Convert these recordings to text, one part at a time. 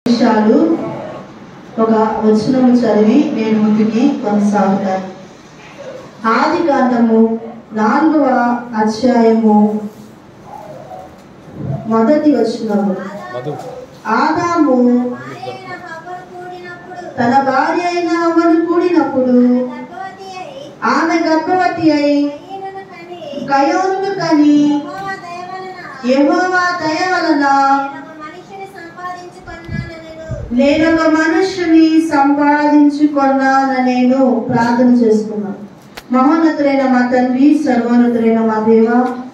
విషయాలు ఒక వచనము చదివి నేను ముందుకి కొనసాగుతాను. ఆదికాండము 4వ అధ్యాయము మొదటి వచనము. ఆదాము తన భార్య అయిన హవ్వను కూడినప్పుడు ఆమె గర్భవతి అయి కయోనును కని యెహోవా దయ వలన నేనొక మనుష్యుని సంపాదించుకున్నాననేను. ప్రార్థన చేసుకున్నాను. మహోన్నతులైన మా తండ్రి, సర్వోన్నతులైన మా దేవ,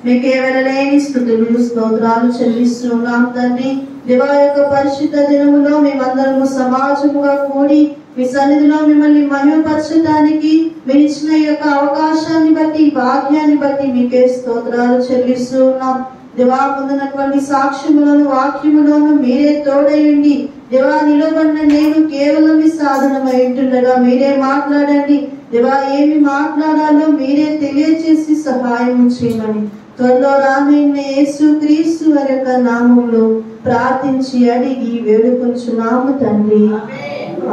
మీకే వెలలేని స్తుతులు స్తోత్రాలు చెల్లిస్తున్నాం తండ్రి. దేవా యొక్క పరిశుద్ధ దినములో మేమందరము సమాజముగా కూడి మీ సన్నిధిలో మిమ్మల్ని మహిమపరచడానికి మీరు ఇచ్చిన యొక్క అవకాశాన్ని బట్టి, భాగ్యాన్ని బట్టి మీకే స్తోత్రాలు చెల్లిస్తున్నాం. దేవా పొందినటువంటి సాక్ష్యములను వాక్యములను మీరే తోడయండి. దేవా నిలబడిన నేను కేవలం మీ సాధనమై ఉంటుండగా మీరే మాట్లాడండి. దేవా ఏమి మాట్లాడాలో మీరే తెలియచేసి సహాయం చేయమని త్వరలో రానున్న యేసు క్రీస్తు వారి యొక్క నామములో ప్రార్థించి అడిగి వేడుకొంచున్నాము తండ్రి,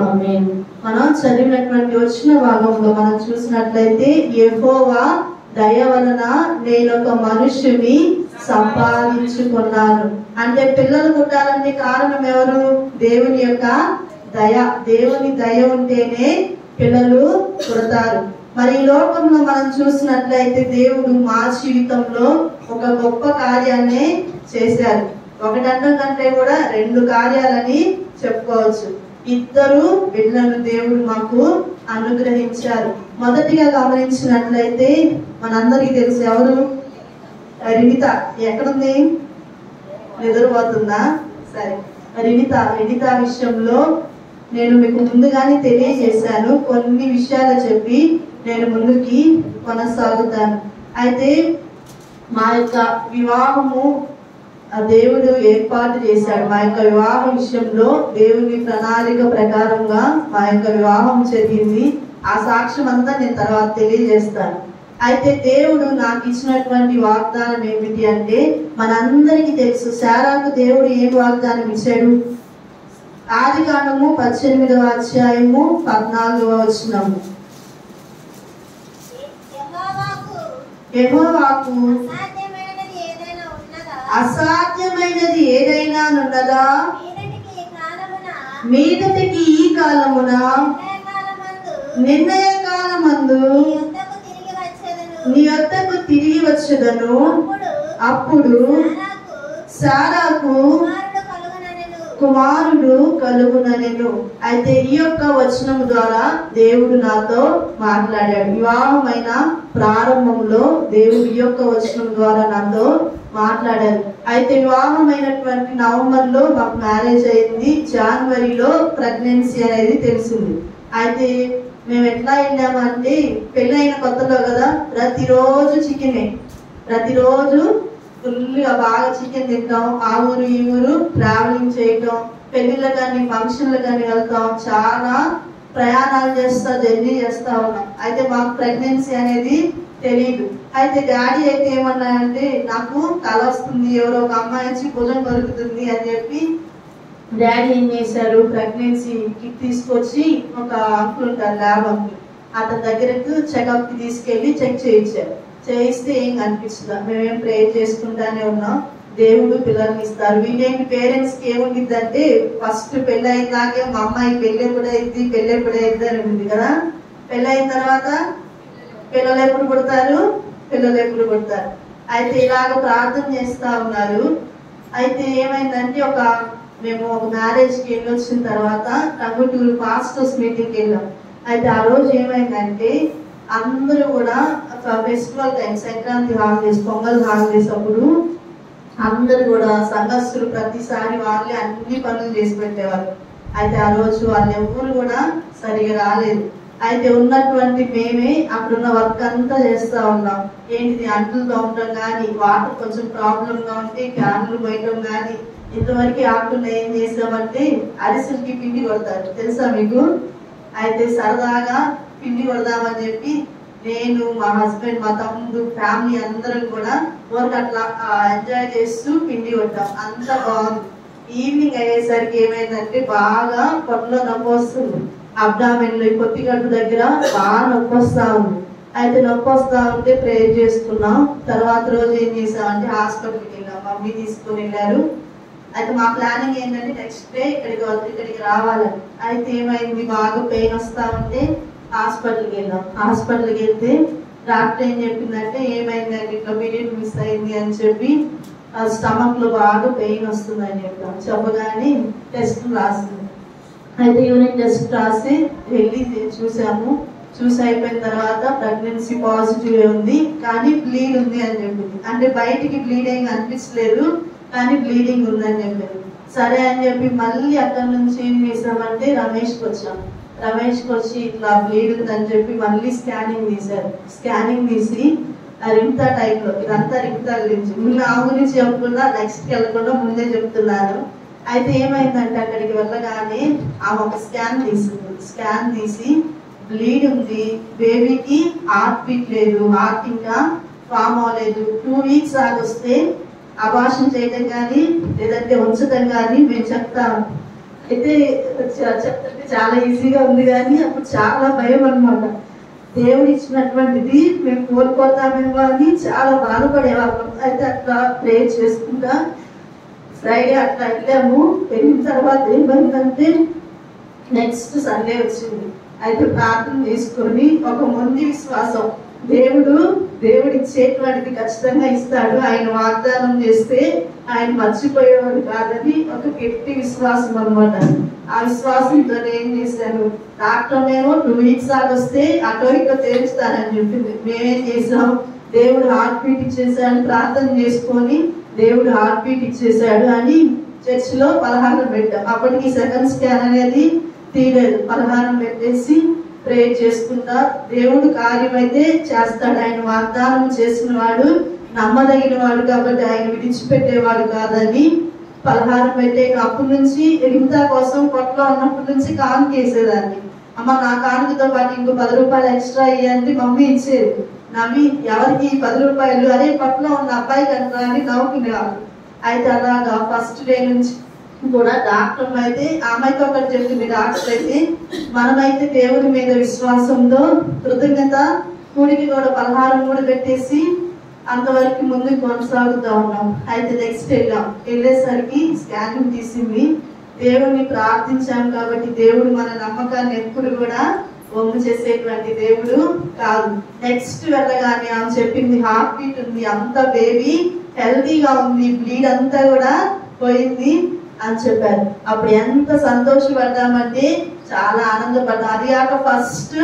ఆమేన్. మనం చదివినటువంటి వచ్చిన భాగంలో మనం చూసినట్లయితే యెహోవా దయ వలన నేనొక మనుష్యుని సంపాదించుకున్నాను అంటే పిల్లలు పుట్టాలంటే కారణం ఎవరు? దేవుని యొక్క దయ. దేవుని దయ ఉంటేనే పిల్లలు పుడతారు. మరి ఈ లోకంలో మనం చూసినట్లయితే దేవుడు మా జీవితంలో ఒక గొప్ప కార్యాన్ని చేశారు. ఒకటంటే కంటే కూడా 2 కార్యాలని చెప్పుకోవచ్చు. 2 బిడ్డలను దేవుడు మాకు అనుగ్రహించారు. మొదటిగా గమనించినట్లయితే మనందరికీ తెలుసు ఎవరు? రినిత. ఎక్కడుంది? నిద్రపోతుందా? సరే. రినిత విషయంలో నేను మీకు ముందుగానే తెలియజేశాను. కొన్ని విషయాలు చెప్పి నేను ముందుకి కొనసాగుతాను. అయితే మా యొక్క వివాహము దేవుడు ఏర్పాటు చేశాడు. మా యొక్క వివాహ విషయంలో దేవుని ప్రణాళిక ప్రకారంగా మా యొక్క వివాహం జరిగింది. ఆ సాక్ష్యం అంతా నేను తర్వాత తెలియజేస్తాను. అయితే దేవుడు నాకు ఇచ్చినటువంటి వాగ్దానం ఏమిటి అంటే మనందరికీ తెలుసు. శారాకు దేవుడు ఏం వాగ్దానం ఇచ్చాడు? ఆదికాండము 18వ అధ్యాయము 14వ వచనము. యెహోవాకు అసాధ్యమైనది ఏదైనా ఉన్నదా? మీదటికి ఈ కాలమున నిర్ణయ కాలమందు నీ వద్దకు తిరిగి వచ్చేదను. అప్పుడు శారాకు కుమారుడు కలుగుననెను. అయితే ఈ యొక్క వచనం ద్వారా దేవుడు నాతో మాట్లాడాడు. వివాహమైన ప్రారంభంలో దేవుడు ఈ యొక్క వచనం ద్వారా నాతో మాట్లాడారు. అయితే వివాహమైనటువంటి నవంబర్లో మాకు మ్యారేజ్ అయింది. జనవరిలో ప్రెగ్నెన్సీ అనేది తెలిసింది. అయితే మేము ఎట్లా వెళ్ళామంటే పెళ్ళైన కొత్తలో కదా, ప్రతిరోజు చికెనే. ప్రతిరోజు ఫుల్గా బాగా చికెన్ తింటాం. ఆ ఊరు ఈ ఊరు ట్రావెలింగ్ చేయటం, పెళ్లిళ్ళ కానీ ఫంక్షన్లు కానీ వెళ్తాం. చాలా ప్రయాణాలు చేస్తా, జర్నీ చేస్తా ఉన్నాం. అయితే మాకు ప్రెగ్నెన్సీ అనేది తెలియదు. అయితే డాడీ అయితే ఏమన్నాయంటే నాకు కల వస్తుంది, ఎవరో ఒక అమ్మాయి వచ్చి భుజం కొరుకుతుంది అని చెప్పి డాడీ ఏం చేశారు, ప్రెగ్నెన్సీ కిట్ తీసుకొచ్చి ఒక అంకుల్ ఉంటారు, ల్యాబ్ అంకుల్, అతని దగ్గరకు చెకప్ కి తీసుకెళ్లి చెక్ చేయించారు. చేయిస్తే ఏం కనిపించదా. మేమేం ప్రేయర్ చేసుకుంటానే ఉన్నాం. దేవుడు పిల్లల్ని ఇస్తారు. వీళ్ళేంటి పేరెంట్స్ కి ఏముండిద్దంటే ఫస్ట్ పెళ్ళి అయినాకే మా అమ్మాయి పెళ్ళి ఎప్పుడైంది అని ఉంది కదా. పెళ్ళి అయిన తర్వాత పిల్లలు ఎప్పుడు పుడతారు. అయితే ఇలాగ ప్రార్థన చేస్తా ఉన్నారు. అయితే ఏమైందంటే మేము ఒక మ్యారేజ్ కి వెళ్ళొచ్చిన తర్వాత టంగుటూరు పాస్టర్స్ మీటింగ్కి వెళ్ళాం. అయితే ఆ రోజు ఏమైందంటే అందరూ కూడా festival time, Sankranti holidays, pongal holidays అప్పుడు అందరు కూడా సంఘస్థులు ప్రతిసారి వాళ్ళే అన్ని పనులు చేసి పెట్టేవారు. అయితే ఆ రోజు వాళ్ళు ఎవరు కూడా సరిగా రాలేదు. అయితే ఉన్నటువంటి మేమే అక్కడున్న వర్క్ అంతా చేస్తా ఉన్నాం. ఏంటిది, అంట్లు తోమటం కానీ, వాటర్ కొంచెం ప్రాబ్లం గా ఉంటే క్యాన్లు పోయటం కానీ. ఇంతవరకు ఆకుండా ఏం చేసామంటే అరిసెలకి పిండి కొడతారు, తెలుసా మీకు? అయితే సరదాగా పిండి కొడదామని చెప్పి నేను, మా హస్బెండ్, మా తమ్ముడు, ఫ్యామిలీ అందరం కూడా వర్క్ అట్లా ఎంజాయ్ చేస్తూ పిండి కొట్టాం. అంత బాగుంది. ఈవినింగ్ అయ్యేసరికి ఏమైందంటే బాగా పొట్టలో నొప్పి వస్తుంది, అబ్డామిన్ లో పొత్తిగట్టు దగ్గర బాగా నొప్పి వస్తా ఉంది. అయితే నొప్పి వస్తా ఉంటే ప్రేయర్ చేసుకున్నాం. తర్వాత రోజు ఏం చేసామంటే హాస్పిటల్కి వెళ్ళాం, మమ్మీ తీసుకుని వెళ్ళారు. అయితే మా ప్లానింగ్ ఏంటంటే నెక్స్ట్ డే ఇక్కడికి రావాలని. అయితే ఏమైంది, బాగా పెయిన్ వస్తా ఉంటే హాస్పిటల్కి వెళ్ళాం. హాస్పిటల్కి వెళ్తే డాక్టర్ ఏం చెప్పిందంటే ఏమైందంటే ఇట్లా పీరియడ్ మిస్ అయింది అని చెప్పి స్టమక్ లో బాగా పెయిన్ వస్తుందని చెప్పగానే టెస్ట్ రాసింది. అయితే యూనిట్ టెస్ట్ రాసి వెళ్ళి చూసాము. చూసి అయిపోయిన తర్వాత ప్రెగ్నెన్సీ పాజిటివ్ ఉంది కానీ బ్లీడ్ ఉంది అని చెప్పింది. అంటే బయటికి బ్లీడ్ ఏం అనిపించలేదు కానీ బ్లీడింగ్ ఉందని చెప్పింది. సరే అని చెప్పి మళ్ళీ అక్కడ నుంచి ఏం చేసామంటే రమేష్కి వచ్చాం. రమేష్కి వచ్చి ఇట్లా బ్లీడ్ ఉందని చెప్పి మళ్ళీ స్కానింగ్ తీశారు. స్కానింగ్ తీసి రింతా టైప్ లో ఇదంతా రింతా గురించి నా గురించి చెప్పకుండా నెక్స్ట్కి వెళ్ళకుండా ముందే చెప్తున్నాను. అయితే ఏమైందంటే అక్కడికి వెళ్ళగానే ఆమె ఒక స్కాన్ తీసింది. స్కాన్ తీసి బ్లీడ్ ఉంది, బేబీకి హార్ట్ బీట్ లేదు, హార్ట్ ఇంకా ఫామ్ అవ్వలేదు, 2 వీక్స్ ఆగొస్తే అబార్షన్ చేయడం కానీ లేదంటే ఉంచడం కానీ మేము చెప్తాము. అయితే చెప్తుంటే చాలా ఈజీగా ఉంది కానీ అప్పుడు చాలా భయం అన్నమాట. దేవుడు ఇచ్చినటువంటిది మేము కోల్పోతామేమో అని చాలా బాధపడేవాళ్ళం. అయితే అట్లా ప్రే చేసుకుంటా ఫ్రైడే అట్లా వెళ్ళాము. వెళ్ళిన తర్వాత ఏమైందంటే నెక్స్ట్ సండే వచ్చింది. అయితే ప్రార్థన చేసుకొని ఒక మొండి విశ్వాసం, దేవుడు ఇచ్చేటువంటిది ఖచ్చితంగా ఇస్తాడు, ఆయన వాగ్దానం చేస్తే ఆయన మర్చిపోయేవాడు కాదని ఒక గట్టి విశ్వాసం అన్నమాట. ఆ విశ్వాసంతో ఏం చేశాను, డాక్టర్ మేము 2 వీక్స్ ఆగొస్తే అటో ఇటో తేలుస్తానని చెప్పింది. మేమేం చేసాం, దేవుడు హార్ట్ బీట్ ఇచ్చేసాడు, ప్రార్థన చేసుకొని దేవుడు హార్ట్ బీట్ ఇచ్చేసాడు అని చర్చిలో పలహారం పెట్టాం. అప్పటికి సెకండ్ స్కాన్ అనేది తీయలేదు. పలహారం పెట్టేసి ప్రే చేసుకుంటా దేవుడు కార్యం అయితే చేస్తాడు, ఆయన వాగ్దానం చేసిన వాడు నమ్మదగిన వాడు కాబట్టి ఆయన విడిచిపెట్టేవాడు కాదని పలహారం పెట్టే. అప్పటి నుంచి ఇంత కోసం పొట్టలో ఉన్నప్పటి నుంచి కానుక వేసేదాన్ని. అమ్మ నా కానుకతో పాటు ఇంకో 10 రూపాయలు ఎక్స్ట్రా ఇవ్వండి మమ్మీ ఇచ్చేది. నవ్వి ఎవరికి 10 రూపాయలు, అదే పొట్టలో ఉన్న అబ్బాయికి అంటారా అని నవ్వుకునేవాళ్ళు. అయితే అలాగా ఫస్ట్ డే నుంచి కూడా డాక్టర్ అయితే ఆమెతో ఒకటి చెప్పింది. డాక్టర్ అయితే మనమైతే దేవుడి మీద విశ్వాసంతో కృతజ్ఞత కూడికి కూడా పలహారం కూడా పెట్టేసి అంతవరకు ముందు కొనసాగుతూ ఉన్నాం. అయితే నెక్స్ట్ వెళ్ళేసరికి స్కానింగ్ తీసింది. దేవుడిని ప్రార్థించాం కాబట్టి దేవుడు మన నమ్మకాన్ని ఎప్పుడు కూడా వమ్ము చేసేటువంటి దేవుడు కాదు. నెక్స్ట్ వెళ్ళగానే ఆమె చెప్పింది హార్ట్ బీట్ ఉంది, అంత బేబీ హెల్తీగా ఉంది, బ్లీడ్ అంతా కూడా పోయింది అని చెప్పారు. అప్పుడు ఎంత సంతోషపడ్డామంటే చాలా ఆనందపడ్డాం. అది కాక ఫస్ట్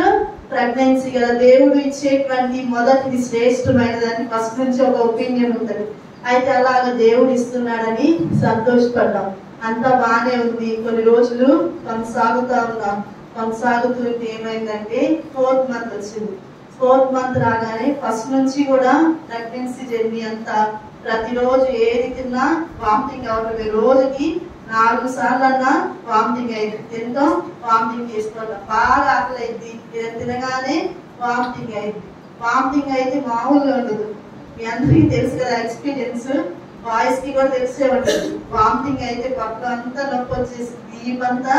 ప్రెగ్నెన్సీ కదా, దేవుడు ఇచ్చేటువంటి మొదటిది శ్రేష్టమైనదని ఫస్ట్ నుంచి ఒక ఒపీనియన్ ఉంటుంది. అయితే అలాగా దేవుడు ఇస్తున్నాడని సంతోషపడ్డాం. అంతా బాగానే ఉంది. కొన్ని రోజులు కొనసాగుతూ ఉన్నాం. కొనసాగుతుంటే ఏమైందంటే 4th మంత్ వచ్చింది. 4th మంత్ రాగానే ఫస్ట్ నుంచి కూడా ప్రెగ్నెన్సీ జర్నీ అంతా ప్రతిరోజు ఏది తిన్నా వామిటింగ్ అవటమే. రోజుకి 4 సార్లన్నా వామిటింగ్ అయింది. తింటాం వామిటింగ్ చేసుకోవడం, బాగా ఆకలి అయింది, తినగానే వామిటింగ్ అయింది. వామిటింగ్ అయితే మామూలుగా ఉండదు. మీ అందరికీ తెలుసు కదా ఎక్స్పీరియన్స్, బాయ్స్ కి కూడా తెలిసే ఉంటుంది. వామిటింగ్ అయితే పక్క అంతా నొప్పి వచ్చేసింది, ఈపంతా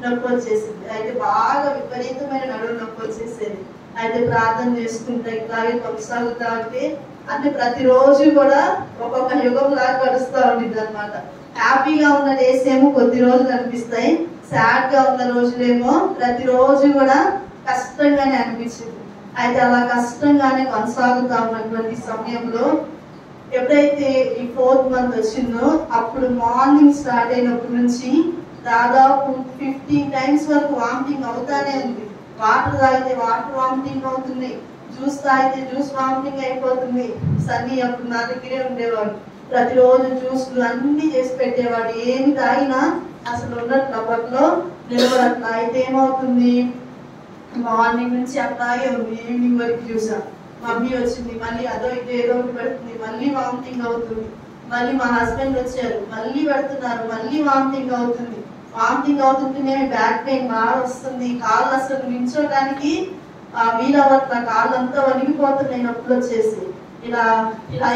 నొప్పి వచ్చేసింది. అయితే బాగా విపరీతమైన నడుము నొప్పి వచ్చేసేది. అయితే ప్రార్థన చేసుకుంటే ఇట్లాగే కొనసాగుతా ఉంటే అంటే ప్రతిరోజు కూడా ఒక్కొక్క యుగం లాగా గడుస్తూ ఉండిద్ది అనమాట. హ్యాపీగా ఉన్న డేస్ ఏమో కొద్ది రోజులు అనిపిస్తాయి, సాడ్ గా ఉన్న రోజులేమో ప్రతిరోజు కూడా కష్టంగానే అనిపించింది. అయితే అలా కష్టంగానే కొనసాగుతా ఉన్నటువంటి సమయంలో ఎప్పుడైతే ఈ 4th మంత్ వచ్చిందో అప్పుడు మార్నింగ్ స్టార్ట్ అయినప్పటి నుంచి దాదాపు 15 టైమ్స్ వరకు వామిటింగ్ అవుతానే ఉంది. వాటర్ తాగితే వాటర్ వామిటింగ్ అవుతుంది, జ్యూస్ తాగితే జ్యూస్ వామిటింగ్ అయిపోతుంది. సన్నీ అప్పుడు నా దగ్గరే ఉండేవాడు, ప్రతిరోజు జ్యూస్లు అన్ని చేసి పెట్టేవాడు. ఏమి తాగినా అసలు ఉన్నట్లు అప్పట్లో నిలబడట్లా. అయితే ఏమవుతుంది, మార్నింగ్ నుంచి అట్లాగే ఉంది, ఈవినింగ్ వరకు చూసా. మమ్మీ వచ్చింది, మళ్ళీ అదో ఇదో ఏదో ఒకటి పెడుతుంది, మళ్ళీ వామిటింగ్ అవుతుంది. మళ్ళీ మా హస్బెండ్ వచ్చారు, మళ్ళీ పెడుతున్నారు, మళ్ళీ వామిటింగ్ అవుతుంది. వామిటింగ్ అవుతుంటేనే బ్యాక్ పెయిన్ బాగా వస్తుంది, కాళ్ళు అసలు నిల్చోడానికి వీలవట్ల, కాళ్ళంతా వణిగిపోతున్నాయి నొప్పులు వచ్చేసి. ఇలా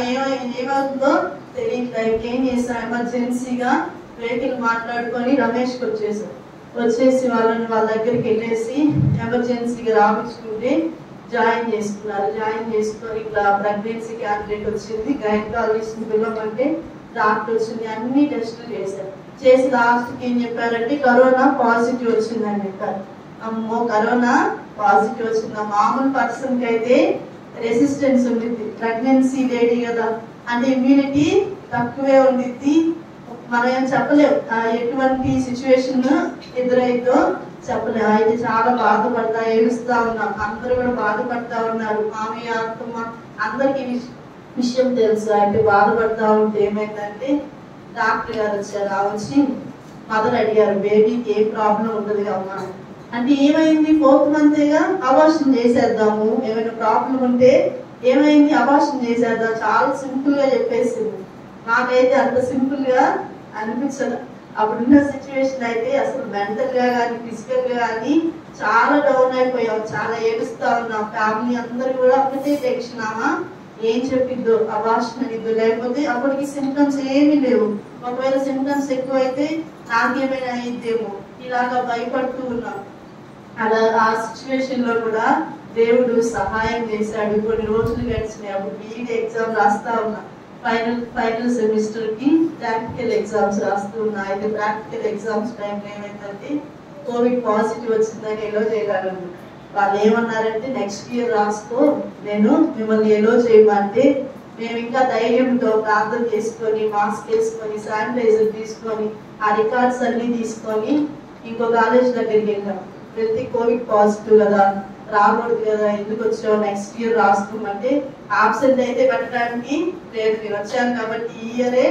ఏమవుతుందో తెలియట్లేదు. ఏం చేసాం, ఎమర్జెన్సీగా వెహికల్ మాట్లాడుకొని రమేష్కి వచ్చేసి వాళ్ళ దగ్గరికి వెళ్ళేసి ఎమర్జెన్సీగా రాపించుకుంటే జాయిన్ చేసుకొని ఇట్లా ప్రెగ్నెన్సీ క్యాండిడేట్ వచ్చింది, గైనకాలజిస్ట్ పిల్లమంటే డాక్టర్ వచ్చింది, అన్ని టెస్టులు చేసి లాస్ట్కి ఏం చెప్పారంటే కరోనా పాజిటివ్ వచ్చిందని చెప్పారు. అమ్మో కరోనా పాజిటివ్ వచ్చిందా? మామూలు పర్సన్కి అయితే రెసిస్టెన్స్ ఉండిద్ది, ప్రెగ్నెన్సీ లేడీ కదా అంటే ఇమ్యూనిటీ తక్కువే ఉండిద్ది. మనం ఏం చెప్పలేం ఎటువంటి సిచ్యువేషన్ ఎదురైందో చెప్పలేము. అయితే చాలా బాధపడతా ఏడుస్తా ఉన్నాం, అందరూ కూడా బాధపడతా ఉన్నారు. మామయ్య అత్తమ్మ అందరికి విషయం తెలుసు. అయితే బాధపడతా ఉంటే ఏమైందంటే డాక్టర్ గారు వచ్చారు. వచ్చి మదర్ అడిగారు బేబీకి ఏ ప్రాబ్లం ఉండదు అమ్మా అంటే ఏమైంది 4th మంతేగా అబార్షన్ చేసేద్దాము, ఏమైనా ప్రాబ్లం ఉంటే ఏమైంది అబార్షన్ చేసేద్దాం, చాలా సింపుల్ గా చెప్పేసింది. మాకైతే అంత సింపుల్ గా అనిపించదు. అప్పుడున్న సిచ్యువేషన్ అయితే అసలు మెంటల్ గా కానీ ఫిజికల్ గా కానీ చాలా డౌన్ అయిపోయాం, చాలా ఏడుస్తా ఉన్నాం. ఫ్యామిలీ అందరు కూడా ఒకటే టెన్షన్, ఆమా ఏం చెప్పిద్దో అబార్షన్ అనిద్దో, లేకపోతే అప్పటికి సింటమ్స్ ఏమీ లేవు, ఒకవేళ సింటమ్స్ ఎక్కువైతే నాకేమైనా అయిద్దేమో ఇలాగా భయపడుతూ ఉన్నాం. అలా ఆ సిచ్యువేషన్ లో కూడా దేవుడు సహాయం చేశాడు. కొన్ని రోజులు గడిచినాయి. అప్పుడు బీఈడీ ఎగ్జామ్ రాస్తా ఉన్నా, ఫైనల్ సెమిస్టర్ కి ప్రాక్టికల్ ఎగ్జామ్స్ రాస్తూ ఉన్నా. అయితే ప్రాక్టికల్ ఎగ్జామ్స్ టైంలో ఏమైందంటే కోవిడ్ పాజిటివ్ వచ్చిందని ఎలో చేయగలను. వాళ్ళు ఏమన్నారంటే నెక్స్ట్ ఇయర్ రాసుకో, నేను మిమ్మల్ని ఎలో చేయమంటే మేము ఇంకా ధైర్యంతో ప్రార్థన చేసుకొని మాస్క్ వేసుకొని శానిటైజర్ తీసుకొని ఆ రికార్డ్స్ అన్ని తీసుకొని ఇంకో కాలేజ్ దగ్గరికి వెళ్ళాం. వెళ్తే కోవిడ్ పాజిటివ్ కదా, రాకూడదు కదా, ఎందుకు వచ్చావు, నెక్స్ట్ ఇయర్ రాసుకోమంటే ఆబ్సెంట్ అయితే పెట్టడానికి లేదు, నేను వచ్చాను కాబట్టి ఈ ఇయరే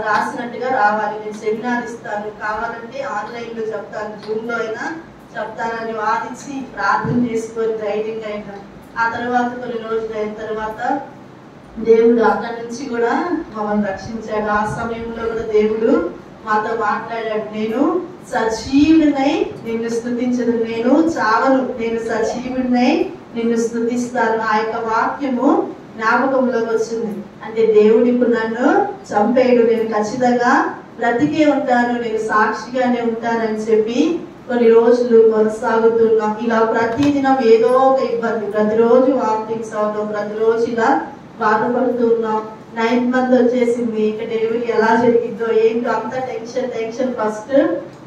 రాసినట్టుగా రావాలి, నేను సెమినార్ ఇస్తాను, కావాలంటే ఆన్లైన్ లో చెప్తాను, జూమ్ లో అయినా చెప్తానని వాదించి ప్రార్థన చేసుకొని ధైర్యంగా అయినా. ఆ తర్వాత కొన్ని రోజులు అయిన తర్వాత దేవుడు అక్కడి నుంచి కూడా మమ్మల్ని రక్షించాడు. ఆ సమయంలో కూడా దేవుడు మాతో మాట్లాడాడు, నేను సజీవుడినై నిన్ను స్తుతించదు, నేను చావను, నేను సజీవుడినై నిన్ను స్తుతిస్తాను. ఆ యొక్క వాక్యము జ్ఞాపకంలోకి వచ్చింది. అంటే దేవుడు ఇప్పుడు నన్ను చంపేయడు, నేను ఖచ్చితంగా బ్రతికే ఉంటాను, నేను సాక్షిగానే ఉంటానని చెప్పి కొన్ని రోజులు కొనసాగుతున్నాం. ఇలా ప్రతిదినం ఏదో ఒక ఇబ్బంది, ప్రతిరోజు వామిటింగ్స్ అవడం, ప్రతిరోజు ఇలా బాధపడుతున్నాం. 9th మంత్ వచ్చేసింది, ఇంకా డెలివరీ ఎలా జరిగిద్దో ఏంటో అంత టెన్షన్. ఫస్ట్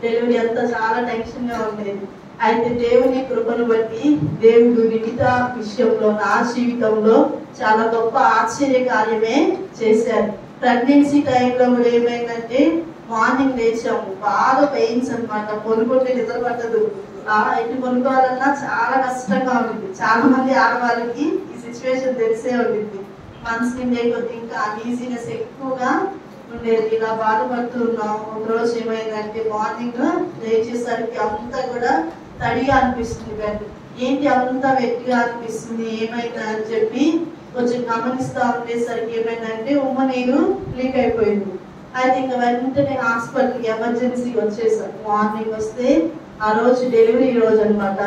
డెలివరీ అంతా చాలా టెన్షన్ గా ఉండేది. అయితే దేవుని కృపను బట్టి దేవుడు వివిధ విషయంలో నా జీవితంలో చాలా గొప్ప ఆశ్చర్య కార్యమే చేశారు. ప్రెగ్నెన్సీ టైంలో కూడా ఏమైందంటే మార్నింగ్ లేచాము, బాగా పెయిన్స్ అనమాట, కొనుక్కుంటే నిద్ర పట్టదు, ఎటు కొనుక్కోవాలన్నా చాలా కష్టంగా ఉంటుంది. చాలా మంది ఆడవాళ్ళకి ఈ సిచ్యువేషన్ తెలిసే ఉంటుంది. మనసు నిండే కొద్ది ఇంకా అన్ఈజీనెస్ ఎక్కువగా ఉండేది. ఇలా బాధపడుతూ ఉన్నాం. ఒక రోజు ఏమైందంటే మార్నింగ్ లేచేసరికి అంతా కూడా తడిగా అనిపిస్తుంది, బెడ్ ఏంటి అంతా వెట్టిగా అనిపిస్తుంది, ఏమైందా అని చెప్పి కొంచెం గమనిస్తా ఉండేసరికి ఏమైందంటే ఉమ్మ నీరు లీక్ అయిపోయింది. అయితే ఇంకా వెంటనే హాస్పిటల్కి ఎమర్జెన్సీ వచ్చేసాం. మార్నింగ్ వస్తే ఆ రోజు డెలివరీ రోజు అనమాట,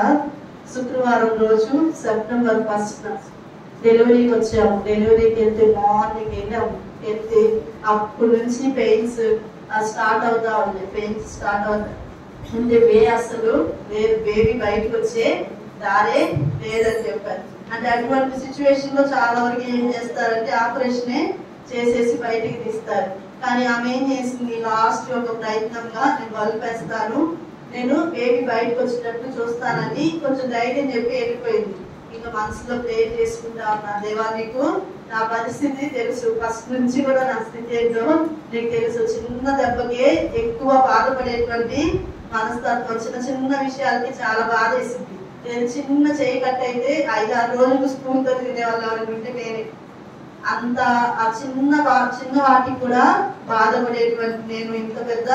శుక్రవారం రోజు September 1st డెలివరీకి వచ్చాము. డెలివరీకి వెళ్తే మార్నింగ్ వెళ్ళాము. వెళ్తే అప్పటి నుంచి పెయిన్స్ స్టార్ట్ అవుతా ఉంది, పెయిన్స్ స్టార్ట్ అవుతాయి అంటే అసలు లేదు, బేబీ బయటకు వచ్చే దారే లేదని చెప్పారు. అంటే అటువంటి సిచ్యువేషన్ లో చాలా వరకు ఏం చేస్తారంటే ఆపరేషనే చేసేసి బయటికి తీస్తారు. కానీ ఆమె ఏం చేసింది, లాస్ట్ ఒక ప్రయత్నంగా నేను వలిపేస్తాను, నేను బేబీ బయటకు వచ్చేటట్టు చూస్తానని కొంచెం ధైర్యం చెప్పి వెళ్ళిపోయింది. ఇంకా మనసులో ప్రేర్ చేసుకుంటా ఉన్నా, దేవా నీకు నా పరిస్థితి తెలుసు, ఫస్ట్ నుంచి కూడా నా స్థితి ఏంటో నీకు తెలుసు. చిన్న దెబ్బకే ఎక్కువ బాధపడేటువంటి మనస్తత్వం, చిన్న విషయాలకి చాలా బాధ వేసింది. నేను చిన్న చేయి కట్ అయితే 5-6 రోజులు స్పూన్ తో తినేవాళ్ళు అనుకుంటే నేనే అంత ఆ చిన్న వాటికి కూడా బాధపడేటువంటి నేను ఇంత పెద్ద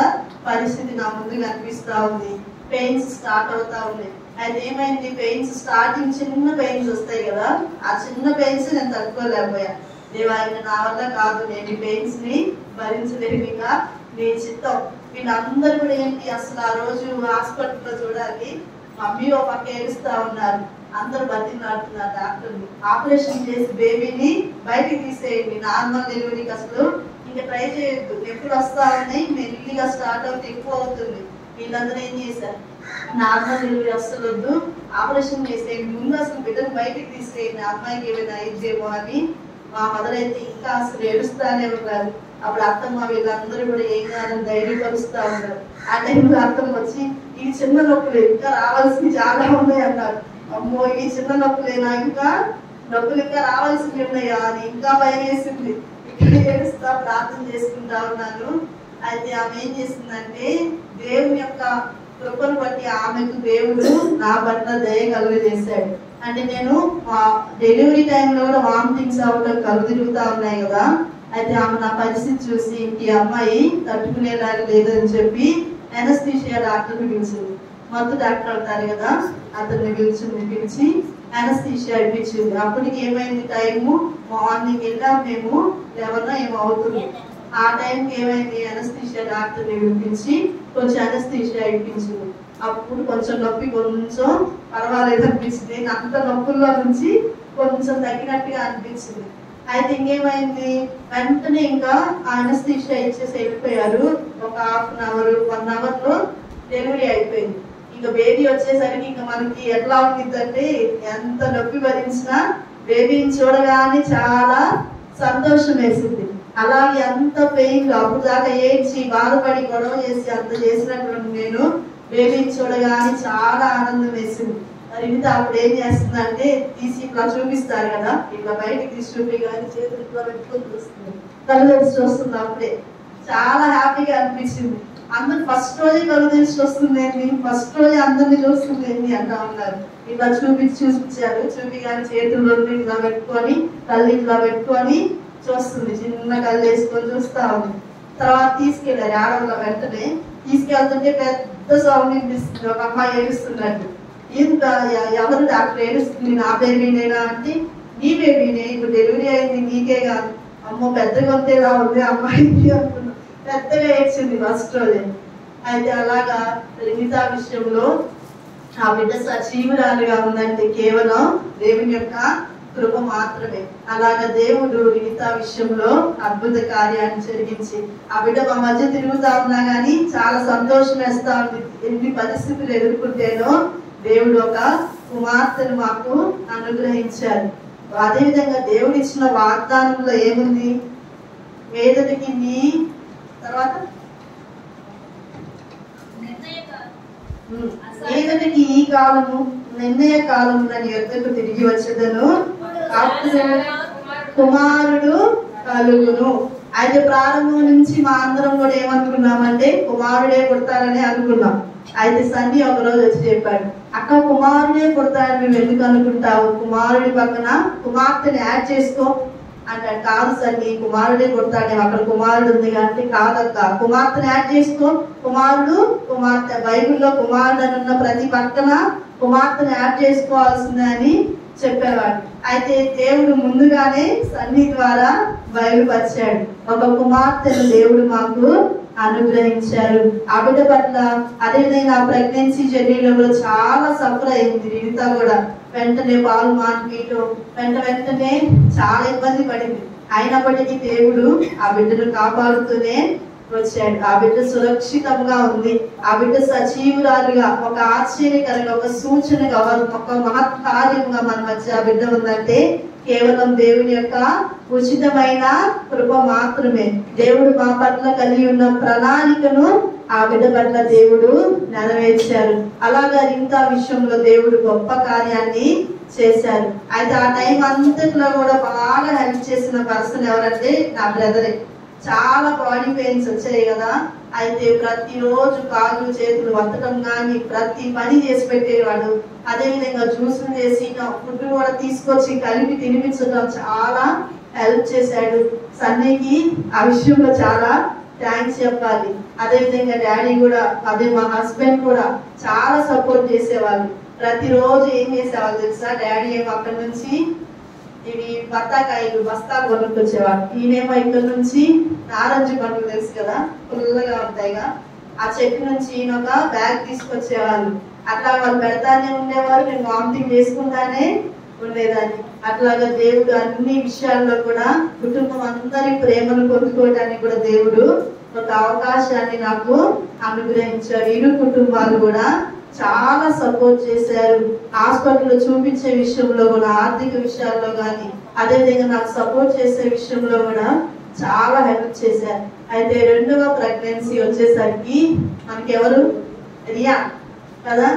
పరిస్థితి నా ముందు కనిపిస్తా ఉంది. పెయిన్స్ స్టార్ట్ అవుతా ఉన్నాయి. అయితే ఏమైంది, పెయిన్స్ స్టార్టింగ్ చిన్న పెయిన్స్ వస్తాయి కదా, ఆ చిన్న పెయిన్స్ నేను తట్టుకోలేకపోయా. దేవా నా వల్ల కాదు, నేను ఈ పెయిన్స్ ని భరించలేను, ఇంకా నీ చిత్తం. వీళ్ళందరూ కూడా ఏంటి అసలు ఆ రోజు హాస్పిటల్లో చూడాలి, మమ్మీ ఓ పక్క ఏడుస్తా ఉన్నారు, అందరూ బతిలాడుతున్నారు డాక్టర్ని, ఆపరేషన్ చేసి బేబీని బయటికి తీసేయండి, నార్మల్ డెలివరీకి అసలు ఇంకా ట్రై చేయొద్దు, ఎప్పుడు వస్తా ఉన్నాయి మెల్లిగా స్టార్ట్ అవుతే ఎక్కువ అవుతుంది. వీళ్ళందరూ ఏం చేశారు, నార్మల్ డెలివరీ అస్సలు వద్దు, ఆపరేషన్ చేసేయండి, ముందు అసలు బిడ్డను బయటికి తీసేయండి, అమ్మాయికి ఏమైనా అయిద్దేమో అని. మా మదర్ అయితే ఇంకా అసలు ఏడుస్తానే ఉన్నారు. అప్పుడు అత్తమ్మ వీళ్ళందరూ కూడా ఏం కాదని ధైర్యపరుస్తా ఉన్నారు. ఆ టైంలో అత్తమ్మ వచ్చి ఈ చిన్న నొప్పులు ఇంకా రావాల్సినవి చాలా ఉన్నాయి అన్నారు. అమ్మో ఈ చిన్న నొప్పులేనా, ఇంకా నొప్పులు ఇంకా రావాల్సినవి ఉన్నాయా అని ఇంకా భయం వేసింది. ఇక్కడ ఏడుస్తా ప్రార్థన చేసుకుంటా ఉన్నాను. అయితే ఆమె ఏం చేసిందంటే దేవుని యొక్క కృపను బట్టి ఆమెకు దేవుడు నా పట్ల దయ కలుగజేశాడు. అంటే నేను డెలివరీ టైంలో కూడా వామిటింగ్స్ అవటం కళ్ళు తిరుగుతా ఉన్నాయి కదా. అయితే ఆమె నా పరిస్థితి చూసి ఈ అమ్మాయి తట్టుకునేలాగా లేదని చెప్పి అనస్థీషియా డాక్టర్ని పిలిచింది. మత్తు డాక్టర్ అవుతారు కదా, అతన్ని పిలిచి అనస్థీషియా ఇప్పించింది. అప్పటికి ఏమైంది, టైము మార్నింగ్ వెళ్ళాం మేము, 11 ఏమో అవుతుంది. ఆ టైంకి ఏమైంది, అనస్థీషియా డాక్టర్ని పిలిపించి కొంచెం అనస్థీషియా ఇప్పించింది. అప్పుడు కొంచెం నొప్పి కొంచెం పర్వాలేదు అనిపించింది. అంత నొప్పుల్లో నుంచి కొంచెం తగ్గినట్టుగా అనిపించింది. అయితే ఇంకేమైంది, వెంటనే ఇంకా అనస్థీషియా ఇచ్చేసి వెళ్ళిపోయారు. ఒక 1/2 అవర్ 1 అవర్లో డెలివరీ అయిపోయింది. ఇంకా బేబీ వచ్చేసరికి ఇంకా మనకి ఎట్లా ఉంటుందంటే ఎంత నొప్పి భరించినా బేబీని చూడగానే చాలా సంతోషం వేసింది. అలాగే అంత పెయిన్ అప్పుడు దాకా ఏడ్చి బాధపడి గొడవ చేసి అంత చేసినటువంటి నేను బేబీని చూడగానే చాలా ఆనందం వేసింది. మరి ఇంత అప్పుడు ఏం చేస్తుందంటే తీసి ఇట్లా చూపిస్తారు కదా, ఇట్లా బయటకి తీసి చూపించగానే చేతులు ఇట్లా పెట్టుకొని చూస్తుంది, కళ్ళు తెరిచి వస్తుంది. అప్పుడే చాలా హ్యాపీగా అనిపించింది. అందరు ఫస్ట్ రోజే కళ్ళు తెరిచి వస్తుంది ఏంటి, ఫస్ట్ రోజే అందరిని చూస్తుంది ఏంటి అంటా ఉన్నారు. ఇట్లా చూపించారు. చూపిగానే చేతులు ఇట్లా పెట్టుకొని కళ్ళు ఇట్లా పెట్టుకొని చూస్తుంది, చిన్న కళ్ళు వేసుకొని చూస్తా ఉంది. తర్వాత తీసుకెళ్ళారు ఆడవాళ్ళ. వెంటనే తీసుకెళ్తుంటే పెద్ద సౌండ్ వినిపిస్తుంది, ఒక అమ్మాయి ఏడుస్తున్నట్టు. ఇంత ఎవరు డాక్టర్ ఏడుస్తుంది, నా బేబీనేనా అంటే నీ బేబీనే, ఇప్పుడు డెలివరీ అయింది నీకే కాదు. అమ్మో పెద్దగా ఉంటేలా ఉంది అమ్మాయికి అనుకున్నా. పెద్దగా ఏడ్చింది ఫస్ట్ రోజే. అయితే అలాగా మిగతా విషయంలో ఆ బిడ్డ సజీవురాలుగా ఉందంటే కేవలం దేవుని యొక్క కృప మాత్రమే. అలాగా దేవుడు మిగతా విషయంలో అద్భుత కార్యాన్ని జరిగించి ఆ బిడ్డ మా మధ్య తిరుగుతా ఉన్నా గానీ చాలా సంతోషం వేస్తా ఉంది. ఎన్ని పరిస్థితులు ఎదుర్కొంటేనో దేవుడు ఒక కుమార్తెను మాకు అనుగ్రహించారు. అదేవిధంగా దేవుడు ఇచ్చిన వాగ్దానంలో ఏముంది, వేదనకి నీ తర్వాత వేదనకి ఈ కాలము నిర్ణయ కాలము నన్ను యొద్దకు తిరిగి వచ్చేదను, అప్పుడు కుమారుడు కలుగును. అయితే ప్రారంభం నుంచి మా అందరం కూడా ఏమనుకున్నామంటే కుమారుడే పుడతారని అనుకున్నాం. అయితే సన్నీ ఒక రోజు వచ్చి చెప్పాడు, అక్క కుమారుడే పుడతారని మేము ఎందుకు అనుకుంటావు, కుమారుడి పక్కన కుమార్తెని యాడ్ చేసుకో అంటాడు. కాదు సన్నీ, కుమారుడే పుడతాడేమో, అక్కడ కుమారుడు ఉంది అంటే కాదక్క, కుమార్తెని యాడ్ చేసుకో, కుమారుడు కుమార్తె, బైబిల్లో కుమారుడు అని ఉన్న ప్రతి పక్కన కుమార్తెను యాడ్ చేసుకోవాల్సిందే అని చెప్పేవాడు. అయితే దేవుడు ముందుగానే సన్నీ ద్వారా బయలుపరిచాడు. ఒక కుమార్తెను దేవుడు మాకు అనుగ్రహించారు. ఆ బిడ్డ పట్ల అదేవిధంగా ప్రెగ్నెన్సీ జర్నీలో చాలా సఫర్ అయింది రీత కూడా. వెంటనే పాలు మాన్పీలో వెంటనే చాలా ఇబ్బంది పడింది. అయినప్పటికీ దేవుడు ఆ బిడ్డను కాపాడుతూనే వచ్చాడు. ఆ బిడ్డ సురక్షితంగా ఉంది. ఆ బిడ్డ సజీవురాలుగా ఒక ఆశ్చర్యకరంగా ఒక సూచనగా ఒక మహత్ కార్యంగా మన మధ్య ఆ బిడ్డ ఉందంటే కేవలం దేవుని యొక్క ఉచితమైన కృప మాత్రమే. దేవుడు మా పట్ల కలిగి ఉన్న ప్రణాళికను ఆ బిడ్డ పట్ల దేవుడు నెరవేర్చారు. అలాగా ఇంకా విషయంలో దేవుడు గొప్ప కార్యాన్ని చేశారు. అయితే ఆ టైం అంతట్లో కూడా బాగా హెల్ప్ చేసిన పర్సన్ ఎవరంటే నా బ్రదరే. చాలా బాడీ పెయిన్స్ వచ్చాయి కదా. అయితే ప్రతిరోజు కాళ్ళు చేతులు వత్తడం కానీ ప్రతి పని చేసి పెట్టేవాడు. అదేవిధంగా జ్యూసులు చేసి ఫుడ్ కూడా తీసుకొచ్చి కలిపి తినిపించడం చాలా హెల్ప్ చేశాడు. సన్నీకి ఆ విషయంలో చాలా థ్యాంక్స్ చెప్పాలి. అదేవిధంగా డాడీ కూడా, అదే మా హస్బెండ్ కూడా చాలా సపోర్ట్ చేసేవాళ్ళు. ప్రతిరోజు ఏం చేసేవాళ్ళు తెలుసా, డాడీ ఏమో అక్కడి నుంచి ఇవి బత్తాకాయలు బస్తాలు కొనుక్కొచ్చేవాడు. ఈయనేమో ఇక్కడ నుంచి నారంజి పండ్లు తెలుసు కదా, పుల్లగా ఉంటాయిగా, ఆ చెట్టు నుంచి ఈయన ఒక బ్యాగ్ తీసుకొచ్చేవాళ్ళు. అట్లా వాళ్ళు పెడతానే ఉండేవారు. నేను వామిటింగ్ చేసుకుంటానే ఉండేదాన్ని. అట్లాగా దేవుడు అన్ని విషయాల్లో కూడా కుటుంబం అందరి ప్రేమను పొందుకోవడానికి కూడా దేవుడు ఒక అవకాశాన్ని నాకు అనుగ్రహించాడు. ఇరు కుటుంబాలు కూడా చాలా సపోర్ట్ చేశారు. హాస్పిటల్లో చూపించే విషయంలో కూడా, ఆర్థిక విషయాల్లో కానీ, అదేవిధంగా నాకు సపోర్ట్ చేసే విషయంలో కూడా చాలా హెల్ప్ చేశారు. అయితే రెండవ ప్రెగ్నెన్సీ వచ్చేసరికి మనకి ఎవరు, రియా కదా.